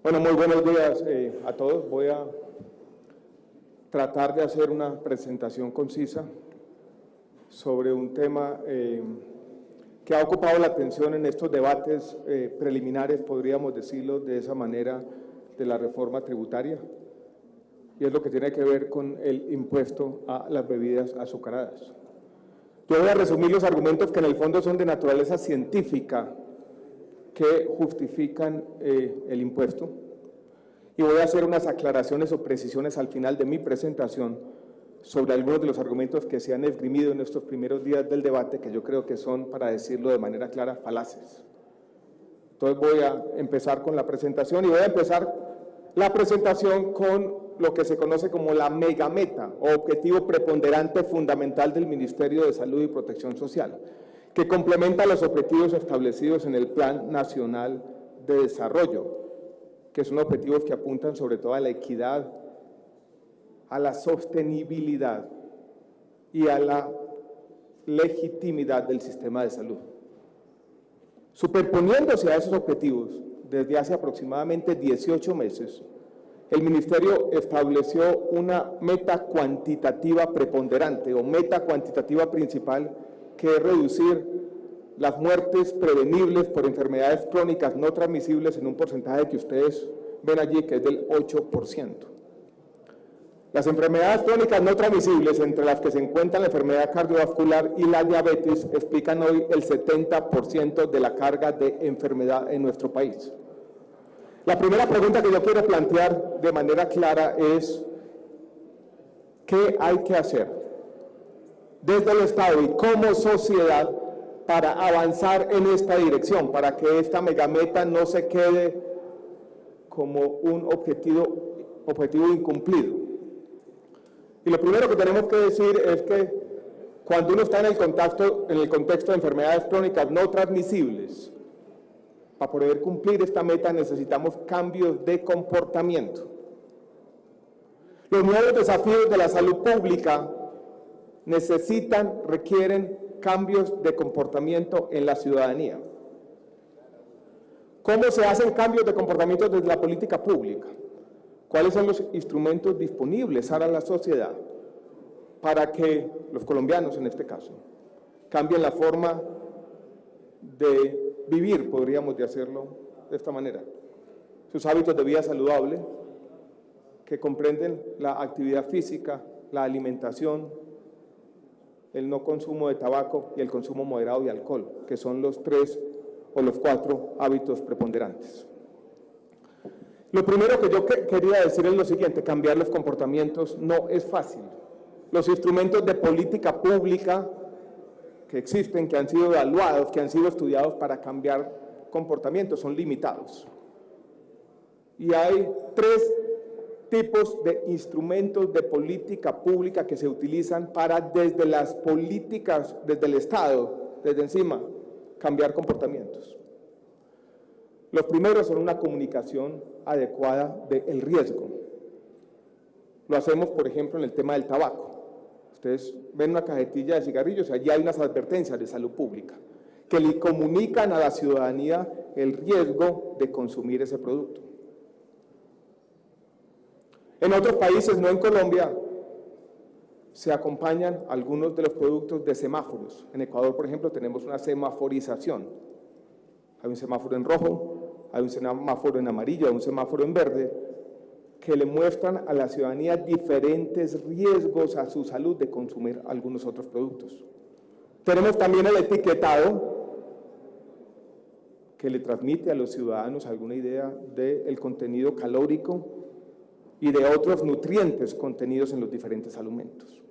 Bueno, muy buenos días a todos. Voy a tratar de hacer una presentación concisa sobre un tema que ha ocupado la atención en estos debates preliminares, podríamos decirlo de esa manera, de la reforma tributaria, y es lo que tiene que ver con el impuesto a las bebidas azucaradas. Yo voy a resumir los argumentos que en el fondo son de naturaleza científica que justifican el impuesto, y voy a hacer unas aclaraciones o precisiones al final de mi presentación sobre algunos de los argumentos que se han esgrimido en estos primeros días del debate, que yo creo que son, para decirlo de manera clara, falaces. Entonces voy a empezar con la presentación, y voy a empezar la presentación con lo que se conoce como la megameta o objetivo preponderante fundamental del Ministerio de Salud y Protección Social, que complementa los objetivos establecidos en el Plan Nacional de Desarrollo, que son objetivos que apuntan sobre todo a la equidad, a la sostenibilidad y a la legitimidad del sistema de salud. Superponiéndose a esos objetivos, desde hace aproximadamente 18 meses, el Ministerio estableció una meta cuantitativa preponderante o meta cuantitativa principal, que es reducir las muertes prevenibles por enfermedades crónicas no transmisibles en un porcentaje que ustedes ven allí, que es del 8%. Las enfermedades crónicas no transmisibles, entre las que se encuentran la enfermedad cardiovascular y la diabetes, explican hoy el 70% de la carga de enfermedad en nuestro país. La primera pregunta que yo quiero plantear de manera clara es: ¿qué hay que hacer desde el Estado y como sociedad para avanzar en esta dirección, para que esta megameta no se quede como un objetivo incumplido? Y lo primero que tenemos que decir es que cuando uno está en el contexto de enfermedades crónicas no transmisibles, para poder cumplir esta meta necesitamos cambios de comportamiento. Los nuevos desafíos de la salud pública requieren cambios de comportamiento en la ciudadanía. ¿Cómo se hacen cambios de comportamiento desde la política pública? ¿Cuáles son los instrumentos disponibles para la sociedad para que los colombianos, en este caso, cambien la forma de vivir, podríamos hacerlo de esta manera? Sus hábitos de vida saludable, que comprenden la actividad física, la alimentación, el no consumo de tabaco y el consumo moderado de alcohol, que son los 3 o los 4 hábitos preponderantes. Lo primero que yo quería decir es lo siguiente: cambiar los comportamientos no es fácil. Los instrumentos de política pública que existen, que han sido evaluados, que han sido estudiados para cambiar comportamientos, son limitados. Y hay 3 tipos de instrumentos de política pública que se utilizan para, desde las políticas, desde el Estado, desde encima, cambiar comportamientos. Los primeros son una comunicación adecuada del riesgo. Lo hacemos, por ejemplo, en el tema del tabaco. Ustedes ven una cajetilla de cigarrillos y allí hay unas advertencias de salud pública que le comunican a la ciudadanía el riesgo de consumir ese producto. En otros países, no en Colombia, se acompañan algunos de los productos de semáforos. En Ecuador, por ejemplo, tenemos una semaforización. Hay un semáforo en rojo, hay un semáforo en amarillo, hay un semáforo en verde, que le muestran a la ciudadanía diferentes riesgos a su salud de consumir algunos otros productos. Tenemos también el etiquetado, que le transmite a los ciudadanos alguna idea del contenido calórico y de otros nutrientes contenidos en los diferentes alimentos.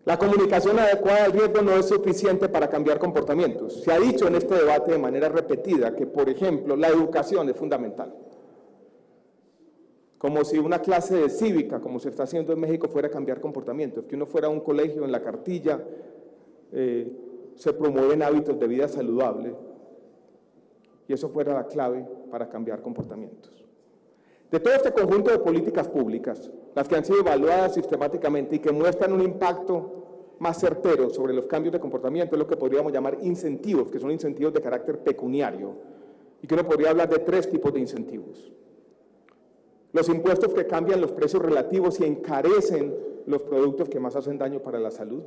La comunicación adecuada del riesgo no es suficiente para cambiar comportamientos. Se ha dicho en este debate de manera repetida que, por ejemplo, la educación es fundamental. Como si una clase de cívica, como se está haciendo en México, fuera a cambiar comportamientos. Que uno fuera a un colegio, en la cartilla se promueven hábitos de vida saludable, y eso fuera la clave para cambiar comportamientos. De todo este conjunto de políticas públicas, las que han sido evaluadas sistemáticamente y que muestran un impacto más certero sobre los cambios de comportamiento, es lo que podríamos llamar incentivos, que son incentivos de carácter pecuniario, y que uno podría hablar de 3 tipos de incentivos. Los impuestos que cambian los precios relativos y encarecen los productos que más hacen daño para la salud.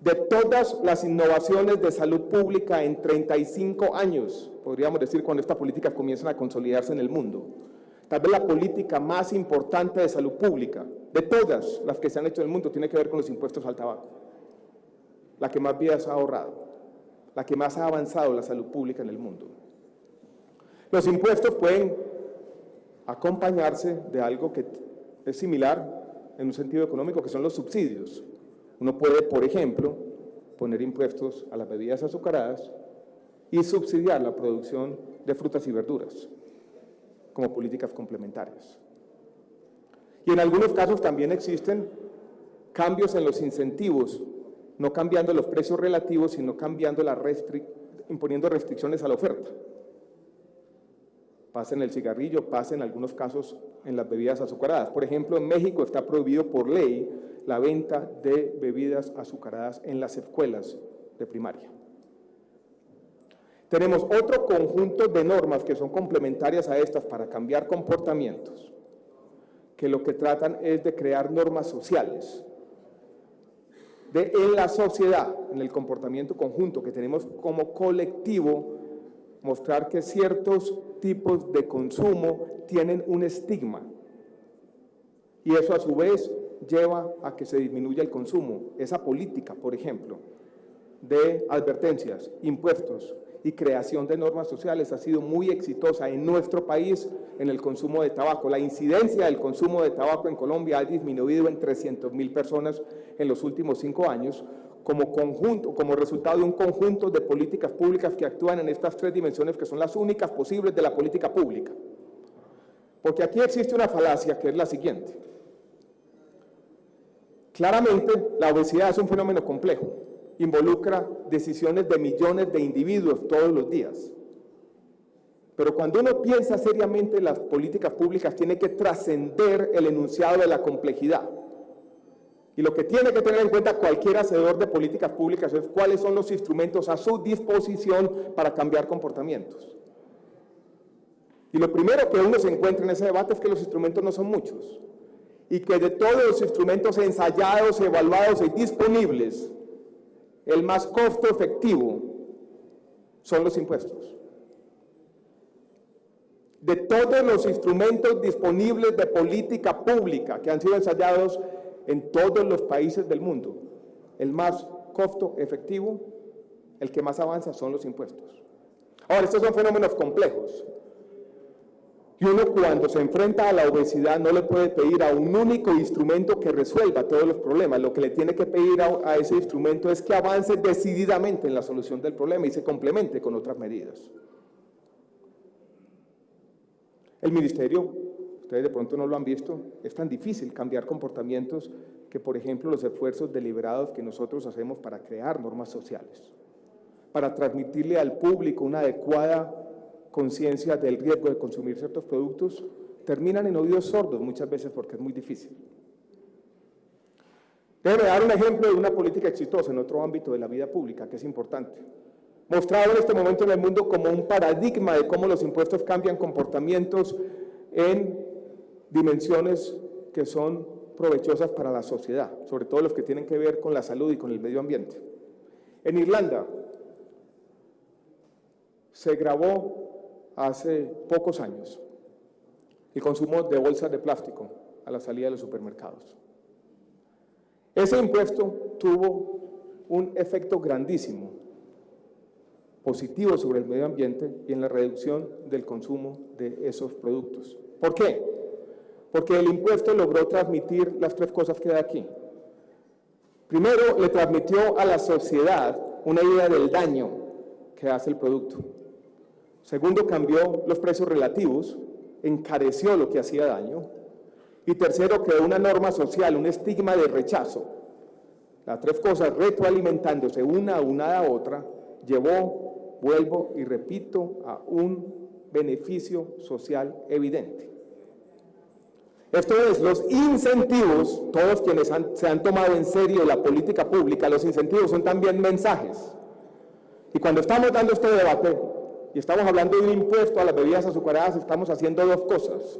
De todas las innovaciones de salud pública en 35 años, podríamos decir, cuando estas políticas comienzan a consolidarse en el mundo, tal vez la política más importante de salud pública, de todas las que se han hecho en el mundo, tiene que ver con los impuestos al tabaco. La que más vidas ha ahorrado, la que más ha avanzado la salud pública en el mundo. Los impuestos pueden acompañarse de algo que es similar en un sentido económico, que son los subsidios. Uno puede, por ejemplo, poner impuestos a las bebidas azucaradas y subsidiar la producción de frutas y verduras como políticas complementarias. Y en algunos casos también existen cambios en los incentivos, no cambiando los precios relativos, sino cambiando imponiendo restricciones a la oferta. Pasa en el cigarrillo, pasa en algunos casos en las bebidas azucaradas. Por ejemplo, en México está prohibido por ley la venta de bebidas azucaradas en las escuelas de primaria. Tenemos otro conjunto de normas que son complementarias a estas para cambiar comportamientos, que lo que tratan es de crear normas sociales, en la sociedad, en el comportamiento conjunto que tenemos como colectivo, mostrar que ciertos tipos de consumo tienen un estigma y eso a su vez lleva a que se disminuya el consumo. Esa política, por ejemplo, de advertencias, impuestos y creación de normas sociales ha sido muy exitosa en nuestro país en el consumo de tabaco. La incidencia del consumo de tabaco en Colombia ha disminuido en 300.000 personas en los últimos 5 años, como resultado de un conjunto de políticas públicas que actúan en estas 3 dimensiones que son las únicas posibles de la política pública. Porque aquí existe una falacia que es la siguiente. Claramente, la obesidad es un fenómeno complejo, involucra decisiones de millones de individuos todos los días. Pero cuando uno piensa seriamente en las políticas públicas, tiene que trascender el enunciado de la complejidad. Y lo que tiene que tener en cuenta cualquier hacedor de políticas públicas es cuáles son los instrumentos a su disposición para cambiar comportamientos. Y lo primero que uno se encuentra en ese debate es que los instrumentos no son muchos. Y que de todos los instrumentos ensayados, evaluados y disponibles, el más costo efectivo son los impuestos. De todos los instrumentos disponibles de política pública que han sido ensayados en todos los países del mundo, el más costo efectivo, el que más avanza son los impuestos. Ahora, estos son fenómenos complejos. Y uno cuando se enfrenta a la obesidad no le puede pedir a un único instrumento que resuelva todos los problemas. Lo que le tiene que pedir a ese instrumento es que avance decididamente en la solución del problema y se complemente con otras medidas. El ministerio, ustedes de pronto no lo han visto, es tan difícil cambiar comportamientos que, por ejemplo, los esfuerzos deliberados que nosotros hacemos para crear normas sociales, para transmitirle al público una adecuada conciencia del riesgo de consumir ciertos productos, terminan en oídos sordos muchas veces porque es muy difícil. Déjenme dar un ejemplo de una política exitosa en otro ámbito de la vida pública que es importante. Mostrado en este momento en el mundo como un paradigma de cómo los impuestos cambian comportamientos en dimensiones que son provechosas para la sociedad, sobre todo los que tienen que ver con la salud y con el medio ambiente. En Irlanda se grabó hace pocos años el consumo de bolsas de plástico a la salida de los supermercados. Ese impuesto tuvo un efecto grandísimo, positivo sobre el medio ambiente y en la reducción del consumo de esos productos. ¿Por qué? Porque el impuesto logró transmitir las 3 cosas que hay aquí. Primero, le transmitió a la sociedad una idea del daño que hace el producto. Segundo, cambió los precios relativos, encareció lo que hacía daño. Y tercero, creó una norma social, un estigma de rechazo. Las 3 cosas retroalimentándose una a otra, llevó, vuelvo y repito, a un beneficio social evidente. Esto es, los incentivos, todos quienes se han tomado en serio la política pública, los incentivos son también mensajes. Y cuando estamos dando este debate, y estamos hablando de un impuesto a las bebidas azucaradas, estamos haciendo dos cosas.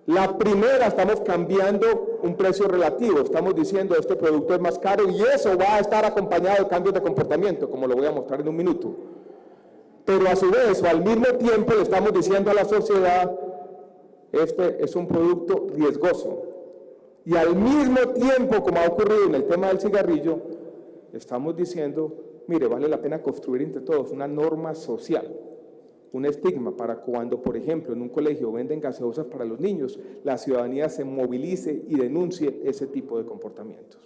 La primera, estamos cambiando un precio relativo, estamos diciendo este producto es más caro y eso va a estar acompañado de cambios de comportamiento, como lo voy a mostrar en un minuto. Pero a su vez, o al mismo tiempo, le estamos diciendo a la sociedad, este es un producto riesgoso. Y al mismo tiempo, como ha ocurrido en el tema del cigarrillo, estamos diciendo, mire, vale la pena construir entre todos una norma social, un estigma para cuando, por ejemplo, en un colegio venden gaseosas para los niños, la ciudadanía se movilice y denuncie ese tipo de comportamientos.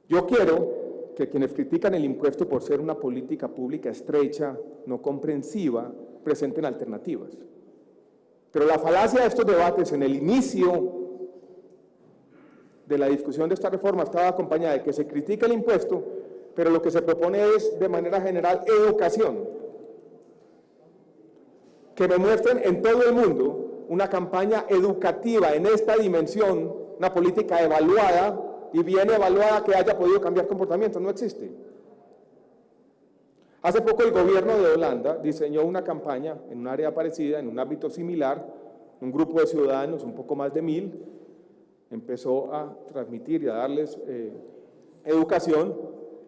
Yo quiero que quienes critican el impuesto por ser una política pública estrecha, no comprensiva, presenten alternativas. Pero la falacia de estos debates en el inicio de la discusión de esta reforma estaba acompañada de que se critica el impuesto, pero lo que se propone es, de manera general, educación. Que me muestren en todo el mundo una campaña educativa en esta dimensión, una política evaluada y bien evaluada que haya podido cambiar comportamientos, no existe. Hace poco el gobierno de Holanda diseñó una campaña en un área parecida, en un ámbito similar, un grupo de ciudadanos, un poco más de 1000, empezó a transmitir y a darles educación,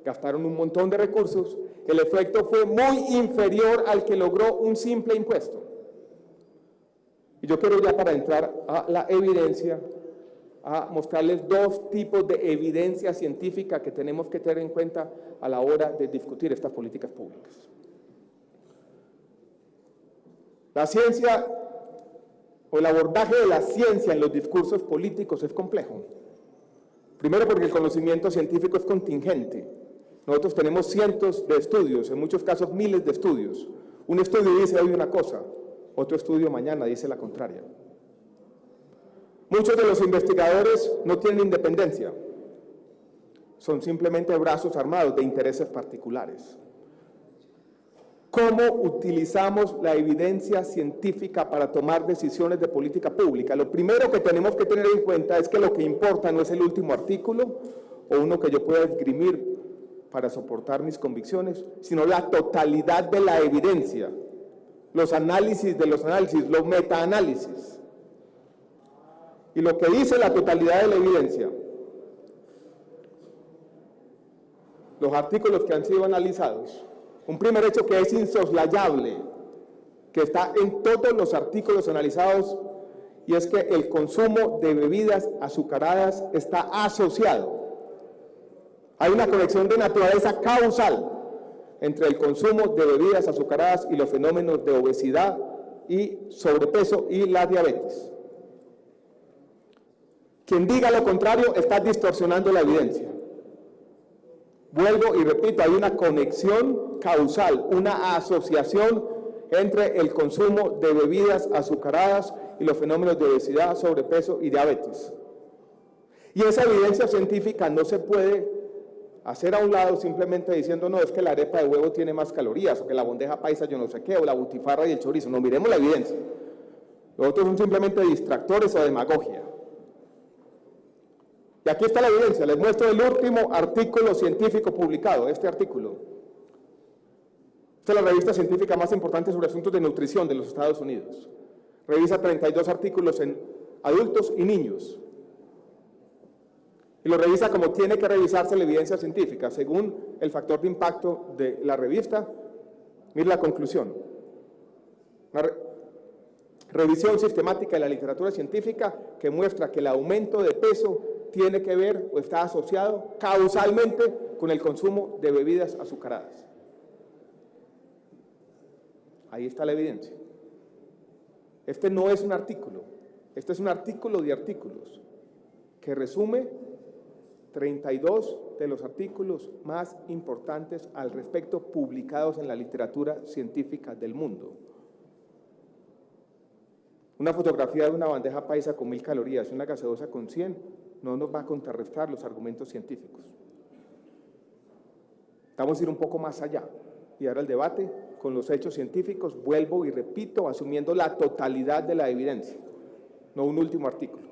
gastaron un montón de recursos, el efecto fue muy inferior al que logró un simple impuesto. Y yo quiero ya para entrar a la evidencia, a mostrarles dos tipos de evidencia científica que tenemos que tener en cuenta a la hora de discutir estas políticas públicas. La ciencia o el abordaje de la ciencia en los discursos políticos es complejo. Primero porque el conocimiento científico es contingente. Nosotros tenemos cientos de estudios, en muchos casos miles de estudios. Un estudio dice hoy una cosa, otro estudio mañana dice la contraria. Muchos de los investigadores no tienen independencia, son simplemente brazos armados de intereses particulares. ¿Cómo utilizamos la evidencia científica para tomar decisiones de política pública? Lo primero que tenemos que tener en cuenta es que lo que importa no es el último artículo o uno que yo pueda esgrimir para soportar mis convicciones, sino la totalidad de la evidencia, los análisis de los análisis, los metaanálisis. Y lo que dice la totalidad de la evidencia, los artículos que han sido analizados, un primer hecho que es insoslayable, que está en todos los artículos analizados, y es que el consumo de bebidas azucaradas está asociado. Hay una conexión de naturaleza causal entre el consumo de bebidas azucaradas y los fenómenos de obesidad y sobrepeso y la diabetes. Quien diga lo contrario está distorsionando la evidencia. Vuelvo y repito, hay una conexión causal, una asociación entre el consumo de bebidas azucaradas y los fenómenos de obesidad, sobrepeso y diabetes. Y esa evidencia científica no se puede hacer a un lado simplemente diciendo, no, es que la arepa de huevo tiene más calorías, o que la bandeja paisa yo no sé qué, o la butifarra y el chorizo. No, miremos la evidencia. Los otros son simplemente distractores o demagogia. Y aquí está la evidencia, les muestro el último artículo científico publicado, este artículo. Esta es la revista científica más importante sobre asuntos de nutrición de los Estados Unidos. Revisa 32 artículos en adultos y niños. Y lo revisa como tiene que revisarse la evidencia científica, según el factor de impacto de la revista. Mire la conclusión. Una revisión sistemática de la literatura científica que muestra que el aumento de peso tiene que ver o está asociado causalmente con el consumo de bebidas azucaradas. Ahí está la evidencia. Este no es un artículo, este es un artículo de artículos que resume 32 de los artículos más importantes al respecto publicados en la literatura científica del mundo. Una fotografía de una bandeja paisa con 1000 calorías y una gaseosa con 100 no nos va a contrarrestar los argumentos científicos. Vamos a ir un poco más allá y ahora el debate con los hechos científicos, vuelvo y repito, asumiendo la totalidad de la evidencia, no un último artículo.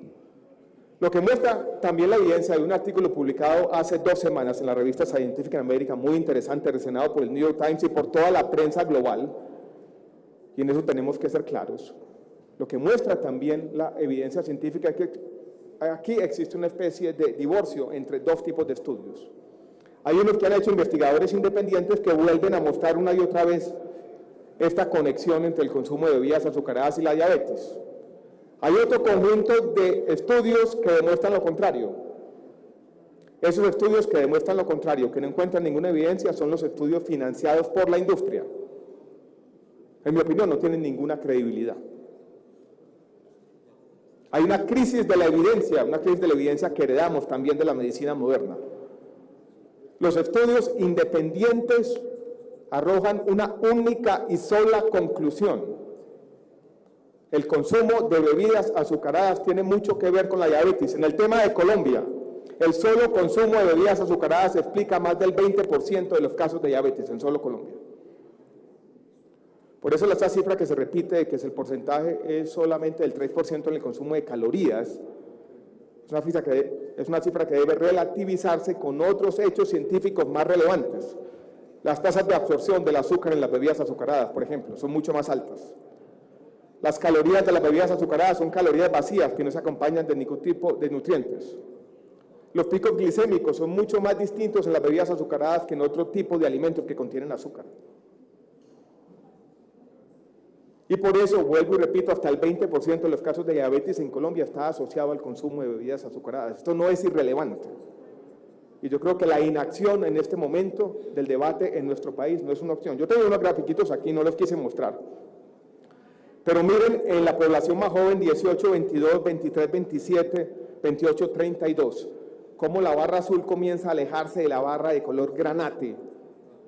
Lo que muestra también la evidencia de un artículo publicado hace 2 semanas en la revista Scientific American, muy interesante, reseñado por el New York Times y por toda la prensa global, y en eso tenemos que ser claros. Lo que muestra también la evidencia científica es que aquí existe una especie de divorcio entre 2 tipos de estudios. Hay unos que han hecho investigadores independientes que vuelven a mostrar una y otra vez esta conexión entre el consumo de bebidas azucaradas y la diabetes. Hay otro conjunto de estudios que demuestran lo contrario. Esos estudios que demuestran lo contrario, que no encuentran ninguna evidencia, son los estudios financiados por la industria. En mi opinión, no tienen ninguna credibilidad. Hay una crisis de la evidencia que heredamos también de la medicina moderna. Los estudios independientes arrojan una única y sola conclusión. El consumo de bebidas azucaradas tiene mucho que ver con la diabetes. En el tema de Colombia, el solo consumo de bebidas azucaradas explica más del 20% de los casos de diabetes en solo Colombia. Por eso esta cifra que se repite de que el porcentaje es solamente del 3% en el consumo de calorías, es una cifra que debe relativizarse con otros hechos científicos más relevantes. Las tasas de absorción del azúcar en las bebidas azucaradas, por ejemplo, son mucho más altas. Las calorías de las bebidas azucaradas son calorías vacías que no se acompañan de ningún tipo de nutrientes. Los picos glicémicos son mucho más distintos en las bebidas azucaradas que en otro tipo de alimentos que contienen azúcar. Y por eso, vuelvo y repito, hasta el 20% de los casos de diabetes en Colombia está asociado al consumo de bebidas azucaradas. Esto no es irrelevante. Y yo creo que la inacción en este momento del debate en nuestro país no es una opción. Yo tengo unos grafiquitos aquí, no los quise mostrar. Pero miren, en la población más joven, 18, 22, 23, 27, 28, 32, cómo la barra azul comienza a alejarse de la barra de color granate.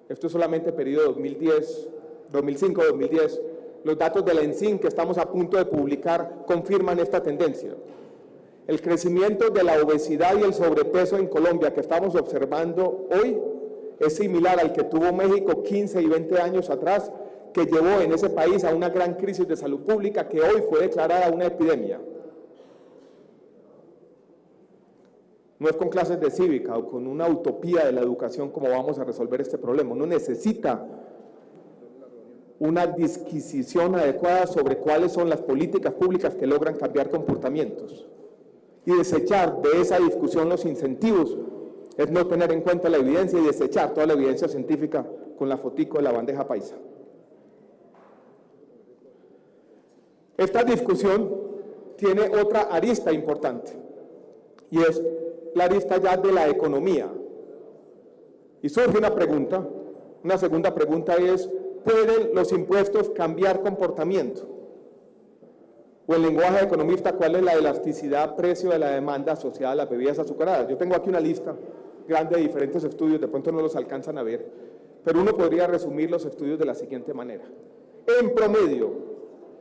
Esto es solamente periodo 2005-2010. Los datos del ENSIN que estamos a punto de publicar confirman esta tendencia. El crecimiento de la obesidad y el sobrepeso en Colombia que estamos observando hoy es similar al que tuvo México 15 y 20 años atrás, que llevó en ese país a una gran crisis de salud pública que hoy fue declarada una epidemia. No es con clases de cívica o con una utopía de la educación como vamos a resolver este problema. Uno necesita una disquisición adecuada sobre cuáles son las políticas públicas que logran cambiar comportamientos. Y desechar de esa discusión los incentivos es no tener en cuenta la evidencia y desechar toda la evidencia científica con la fotico de la bandeja paisa. Esta discusión tiene otra arista importante y es la arista ya de la economía. Y surge una pregunta, una segunda pregunta es: ¿pueden los impuestos cambiar comportamiento? O en lenguaje economista, ¿cuál es la elasticidad precio de la demanda asociada a las bebidas azucaradas? Yo tengo aquí una lista grande de diferentes estudios, de pronto no los alcanzan a ver, pero uno podría resumir los estudios de la siguiente manera. En promedio,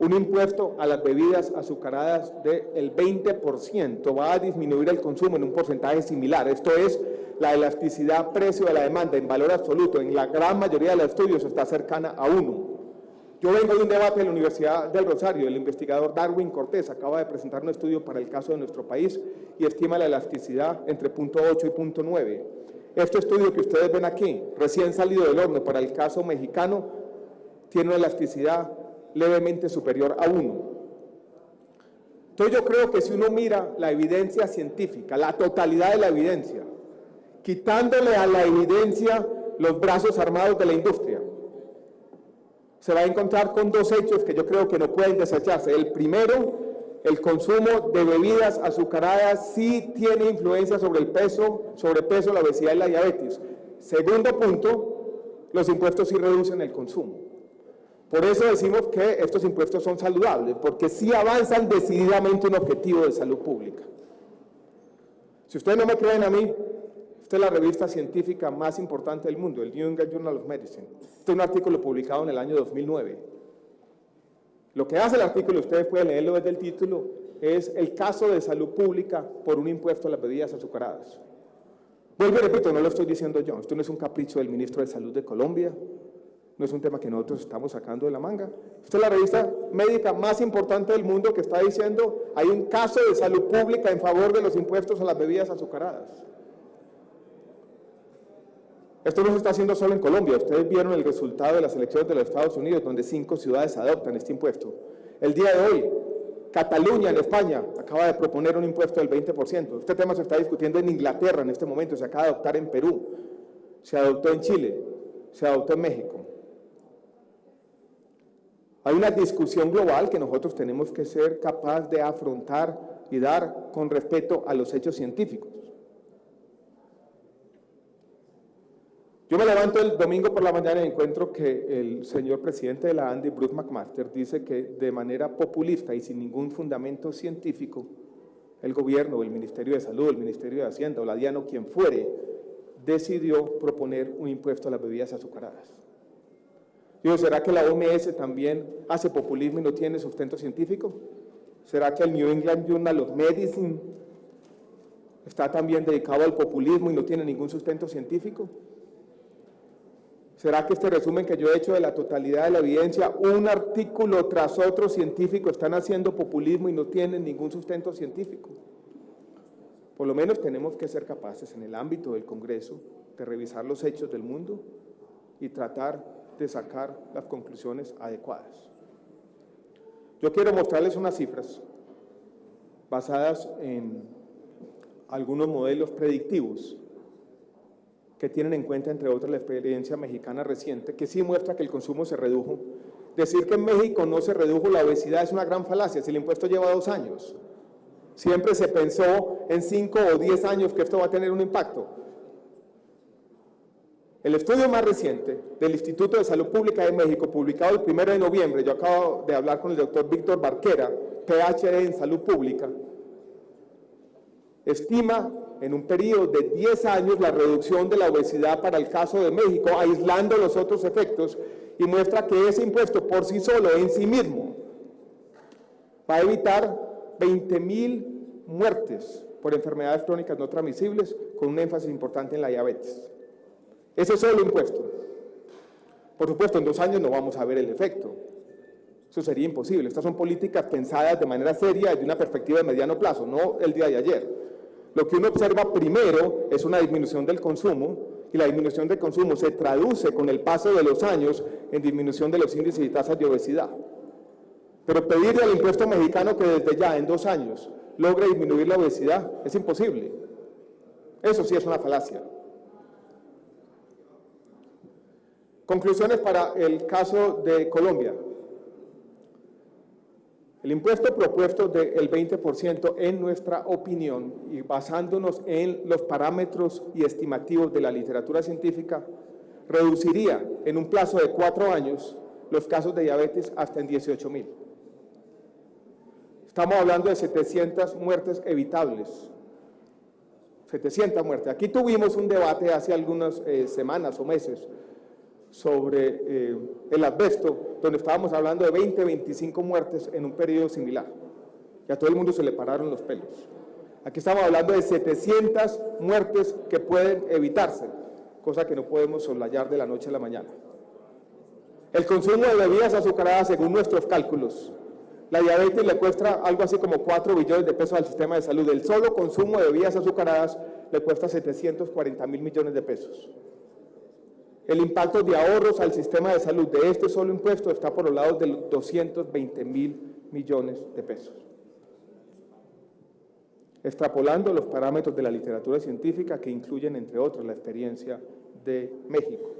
un impuesto a las bebidas azucaradas del 20% va a disminuir el consumo en un porcentaje similar. Esto es, la elasticidad precio de la demanda en valor absoluto, en la gran mayoría de los estudios está cercana a 1. Yo vengo de un debate en la Universidad del Rosario. El investigador Darwin Cortés acaba de presentar un estudio para el caso de nuestro país y estima la elasticidad entre 0.8 y 0.9. Este estudio que ustedes ven aquí, recién salido del horno para el caso mexicano, tiene una elasticidad levemente superior a 1. Entonces yo creo que si uno mira la evidencia científica, la totalidad de la evidencia, quitándole a la evidencia los brazos armados de la industria, se va a encontrar con 2 hechos que yo creo que no pueden desecharse. El primero, el consumo de bebidas azucaradas sí tiene influencia sobre el peso, sobrepeso, la obesidad y la diabetes. Segundo punto, los impuestos sí reducen el consumo. Por eso decimos que estos impuestos son saludables, porque sí avanzan decididamente un objetivo de salud pública. Si ustedes no me creen a mí, esta es la revista científica más importante del mundo, el New England Journal of Medicine. Este es un artículo publicado en el año 2009. Lo que hace el artículo, ustedes pueden leerlo desde el título, es el caso de salud pública por un impuesto a las bebidas azucaradas. Vuelvo y repito, no lo estoy diciendo yo, esto no es un capricho del ministro de Salud de Colombia, no es un tema que nosotros estamos sacando de la manga. Esta es la revista médica más importante del mundo que está diciendo hay un caso de salud pública en favor de los impuestos a las bebidas azucaradas. Esto no se está haciendo solo en Colombia. Ustedes vieron el resultado de las elecciones de los Estados Unidos, donde 5 ciudades adoptan este impuesto. El día de hoy, Cataluña, en España, acaba de proponer un impuesto del 20%. Este tema se está discutiendo en Inglaterra en este momento, se acaba de adoptar en Perú, se adoptó en Chile, se adoptó en México. Hay una discusión global que nosotros tenemos que ser capaces de afrontar y dar con respeto a los hechos científicos. Yo me levanto el domingo por la mañana y encuentro que el señor presidente de la ANDI, Bruce McMaster, dice que de manera populista y sin ningún fundamento científico, el gobierno, el Ministerio de Salud, el Ministerio de Hacienda o la DIAN o quien fuere, decidió proponer un impuesto a las bebidas azucaradas. Digo, ¿será que la OMS también hace populismo y no tiene sustento científico? ¿Será que el New England Journal of Medicine está también dedicado al populismo y no tiene ningún sustento científico? ¿Será que este resumen que yo he hecho de la totalidad de la evidencia, un artículo tras otro científico, están haciendo populismo y no tienen ningún sustento científico? Por lo menos tenemos que ser capaces en el ámbito del Congreso de revisar los hechos del mundo y tratar de sacar las conclusiones adecuadas. Yo quiero mostrarles unas cifras basadas en algunos modelos predictivos que tienen en cuenta, entre otras, la experiencia mexicana reciente, que sí muestra que el consumo se redujo. Decir que en México no se redujo la obesidad es una gran falacia, si el impuesto lleva 2 años. Siempre se pensó en 5 o 10 años que esto va a tener un impacto. El estudio más reciente del Instituto de Salud Pública de México, publicado el 1 de noviembre, yo acabo de hablar con el doctor Víctor Barquera, PhD en Salud Pública, estima en un periodo de 10 años la reducción de la obesidad para el caso de México, aislando los otros efectos, y muestra que ese impuesto por sí solo, en sí mismo, va a evitar 20,000 muertes por enfermedades crónicas no transmisibles, con un énfasis importante en la diabetes. Ese solo impuesto. Por supuesto, en 2 años no vamos a ver el efecto. Eso sería imposible. Estas son políticas pensadas de manera seria desde una perspectiva de mediano plazo, no el día de ayer. Lo que uno observa primero es una disminución del consumo, y la disminución del consumo se traduce con el paso de los años en disminución de los índices y tasas de obesidad. Pero pedirle al impuesto mexicano que desde ya, en 2 años, logre disminuir la obesidad, es imposible. Eso sí es una falacia. Conclusiones para el caso de Colombia. El impuesto propuesto del 20%, en nuestra opinión, y basándonos en los parámetros y estimativos de la literatura científica, reduciría en un plazo de 4 años los casos de diabetes hasta en 18,000. Estamos hablando de 700 muertes evitables. 700 muertes. Aquí tuvimos un debate hace algunas semanas o meses sobre el asbesto, donde estábamos hablando de 20, 25 muertes en un periodo similar. Y a todo el mundo se le pararon los pelos. Aquí estamos hablando de 700 muertes que pueden evitarse, cosa que no podemos soslayar de la noche a la mañana. El consumo de bebidas azucaradas, según nuestros cálculos, la diabetes le cuesta algo así como 4 billones de pesos al sistema de salud. El solo consumo de bebidas azucaradas le cuesta 740,000 millones de pesos. El impacto de ahorros al sistema de salud de este solo impuesto está por los lados de los 220,000 millones de pesos. Extrapolando los parámetros de la literatura científica que incluyen, entre otros, la experiencia de México.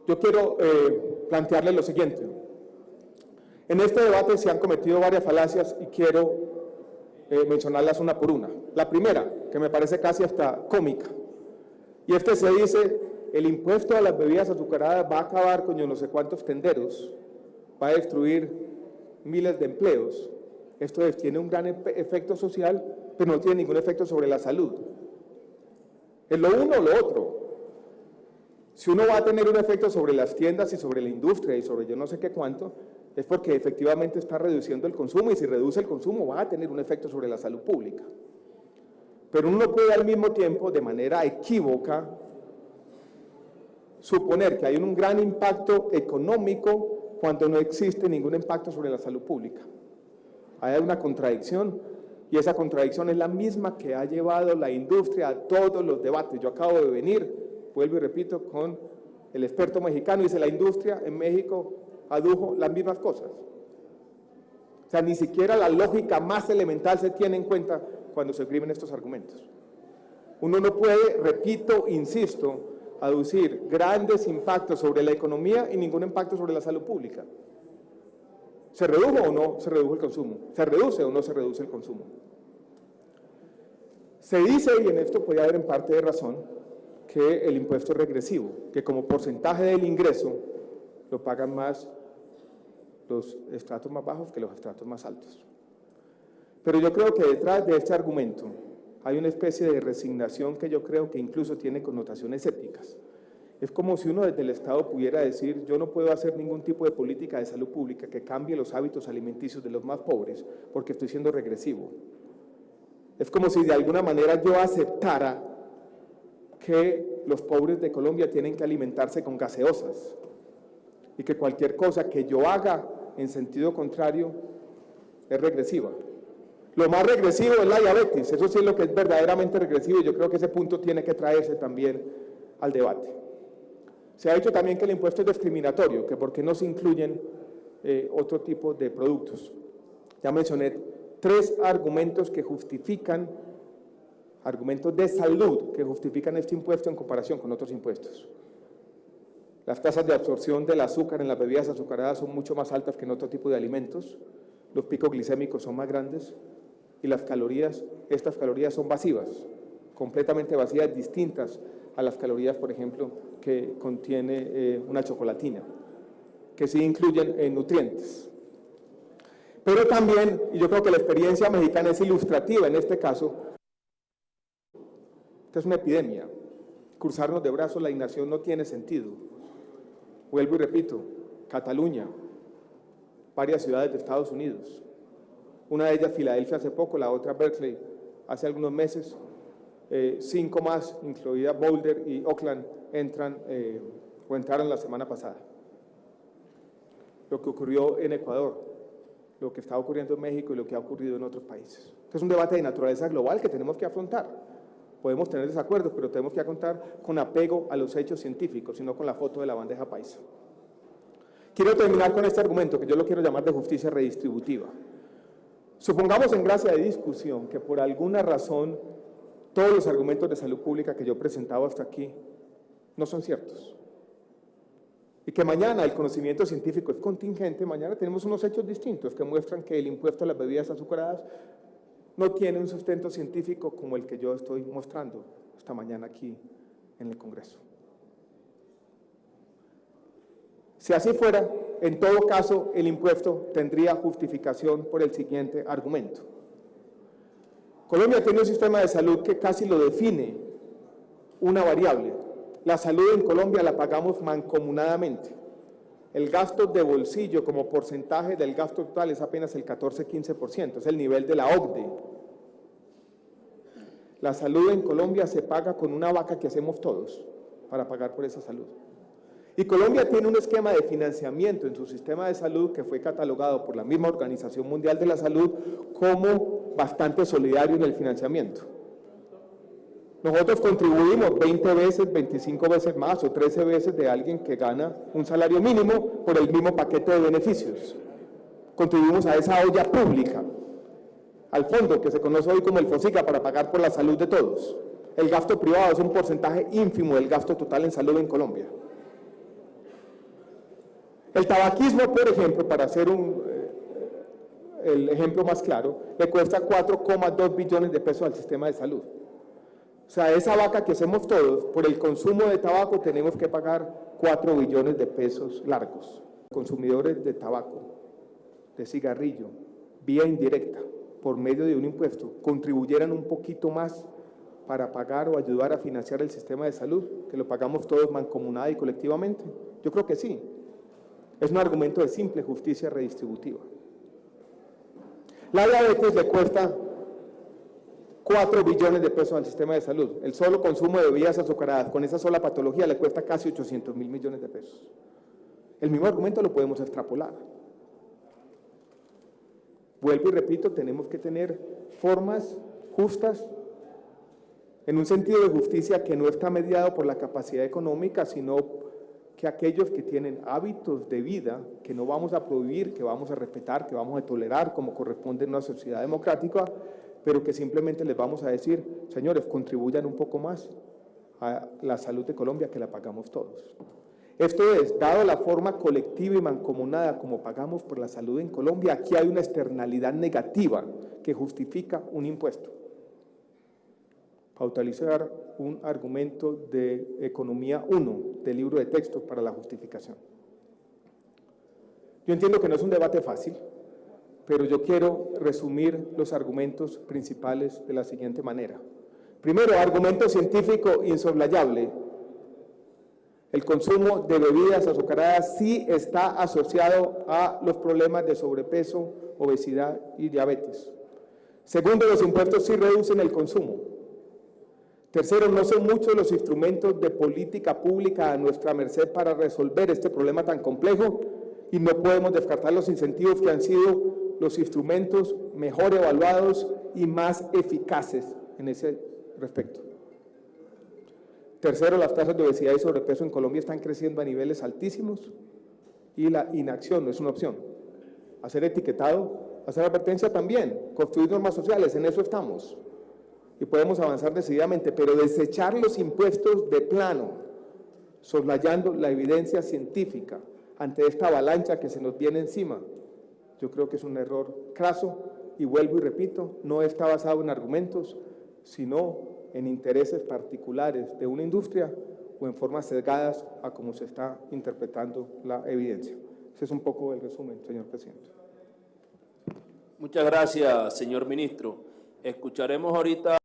Yo quiero plantearles lo siguiente. En este debate se han cometido varias falacias y quiero mencionarlas una por una. La primera, que me parece casi hasta cómica, y se dice, el impuesto a las bebidas azucaradas va a acabar con yo no sé cuántos tenderos, va a destruir miles de empleos. Esto tiene un gran efecto social, pero no tiene ningún efecto sobre la salud. Es lo uno o lo otro. Si uno va a tener un efecto sobre las tiendas y sobre la industria y sobre yo no sé qué cuánto, es porque efectivamente está reduciendo el consumo, y si reduce el consumo va a tener un efecto sobre la salud pública. Pero uno puede al mismo tiempo, de manera equívoca, suponer que hay un gran impacto económico cuando no existe ningún impacto sobre la salud pública. Hay una contradicción, y esa contradicción es la misma que ha llevado la industria a todos los debates. Yo acabo de venir, vuelvo y repito, con el experto mexicano, y dice, la industria en México adujo las mismas cosas. O sea, ni siquiera la lógica más elemental se tiene en cuenta cuando se escriben estos argumentos. Uno no puede, repito, insisto, aducir grandes impactos sobre la economía y ningún impacto sobre la salud pública. ¿Se redujo o no se redujo el consumo? ¿Se reduce o no se reduce el consumo? Se dice, y en esto puede haber en parte de razón, que el impuesto es regresivo, que como porcentaje del ingreso lo pagan más los estratos más bajos que los estratos más altos. Pero yo creo que detrás de este argumento hay una especie de resignación que yo creo que incluso tiene connotaciones éticas. Es como si uno desde el Estado pudiera decir, yo no puedo hacer ningún tipo de política de salud pública que cambie los hábitos alimenticios de los más pobres porque estoy siendo regresivo. Es como si de alguna manera yo aceptara que los pobres de Colombia tienen que alimentarse con gaseosas y que cualquier cosa que yo haga en sentido contrario es regresiva. Lo más regresivo es la diabetes, eso sí es lo que es verdaderamente regresivo, y yo creo que ese punto tiene que traerse también al debate. Se ha dicho también que el impuesto es discriminatorio, que por qué no se incluyen otro tipo de productos. Ya mencioné 3 argumentos que justifican, argumentos de salud que justifican este impuesto en comparación con otros impuestos. Las tasas de absorción del azúcar en las bebidas azucaradas son mucho más altas que en otro tipo de alimentos, los picos glicémicos son más grandes y las calorías, estas calorías son vacías, completamente vacías, distintas a las calorías, por ejemplo, que contiene una chocolatina, que sí incluyen nutrientes. Pero también, y yo creo que la experiencia mexicana es ilustrativa en este caso, esta es una epidemia, cruzarnos de brazos la inacción no tiene sentido. Vuelvo y repito, Cataluña, varias ciudades de Estados Unidos, una de ellas Filadelfia hace poco, la otra Berkeley hace algunos meses, 5 más, incluida Boulder y Oakland, entraron la semana pasada. Lo que ocurrió en Ecuador, lo que está ocurriendo en México y lo que ha ocurrido en otros países. Es un debate de naturaleza global que tenemos que afrontar. Podemos tener desacuerdos, pero tenemos que afrontar con apego a los hechos científicos y no con la foto de la bandeja paisa. Quiero terminar con este argumento que yo lo quiero llamar de justicia redistributiva. Supongamos en gracia de discusión que por alguna razón todos los argumentos de salud pública que yo he presentado hasta aquí no son ciertos. Y que mañana el conocimiento científico es contingente, mañana tenemos unos hechos distintos que muestran que el impuesto a las bebidas azucaradas no tiene un sustento científico como el que yo estoy mostrando esta mañana aquí en el Congreso. Si así fuera, en todo caso, el impuesto tendría justificación por el siguiente argumento. Colombia tiene un sistema de salud que casi lo define una variable. La salud en Colombia la pagamos mancomunadamente. El gasto de bolsillo como porcentaje del gasto total es apenas el 14-15%, es el nivel de la OCDE. La salud en Colombia se paga con una vaca que hacemos todos para pagar por esa salud. Y Colombia tiene un esquema de financiamiento en su sistema de salud que fue catalogado por la misma Organización Mundial de la Salud como bastante solidario en el financiamiento. Nosotros contribuimos 20 veces, 25 veces más o 13 veces de alguien que gana un salario mínimo por el mismo paquete de beneficios. Contribuimos a esa olla pública, al fondo que se conoce hoy como el FOSICA para pagar por la salud de todos. El gasto privado es un porcentaje ínfimo del gasto total en salud en Colombia. El tabaquismo, por ejemplo, para hacer el ejemplo más claro, le cuesta 4,2 billones de pesos al sistema de salud. O sea, esa vaca que hacemos todos, por el consumo de tabaco tenemos que pagar 4 billones de pesos largos. Consumidores de tabaco, de cigarrillo, vía indirecta, por medio de un impuesto, contribuyeran un poquito más para pagar o ayudar a financiar el sistema de salud, que lo pagamos todos mancomunada y colectivamente. Yo creo que sí. Es un argumento de simple justicia redistributiva. La diabetes le cuesta 4 billones de pesos al sistema de salud. El solo consumo de bebidas azucaradas con esa sola patología le cuesta casi 800.000 millones de pesos. El mismo argumento lo podemos extrapolar. Vuelvo y repito, tenemos que tener formas justas, en un sentido de justicia que no está mediado por la capacidad económica, sino que aquellos que tienen hábitos de vida que no vamos a prohibir, que vamos a respetar, que vamos a tolerar como corresponde en una sociedad democrática, pero que simplemente les vamos a decir, señores, contribuyan un poco más a la salud de Colombia, que la pagamos todos. Esto es, dado la forma colectiva y mancomunada como pagamos por la salud en Colombia, aquí hay una externalidad negativa que justifica un impuesto. Para utilizar un argumento de Economía 1 del libro de texto para la justificación. Yo entiendo que no es un debate fácil, pero yo quiero resumir los argumentos principales de la siguiente manera. Primero, argumento científico insoslayable. El consumo de bebidas azucaradas sí está asociado a los problemas de sobrepeso, obesidad y diabetes. Segundo, los impuestos sí reducen el consumo. Tercero, no son muchos los instrumentos de política pública a nuestra merced para resolver este problema tan complejo y no podemos descartar los incentivos que han sido los instrumentos mejor evaluados y más eficaces en ese respecto. Tercero, las tasas de obesidad y sobrepeso en Colombia están creciendo a niveles altísimos y la inacción no es una opción. Hacer etiquetado, hacer advertencia también, construir normas sociales, en eso estamos. Y podemos avanzar decididamente, pero desechar los impuestos de plano, soslayando la evidencia científica ante esta avalancha que se nos viene encima, yo creo que es un error craso y vuelvo y repito, no está basado en argumentos, sino en intereses particulares de una industria o en formas sesgadas a cómo se está interpretando la evidencia. Ese es un poco el resumen, señor presidente. Muchas gracias, señor ministro. Escucharemos ahorita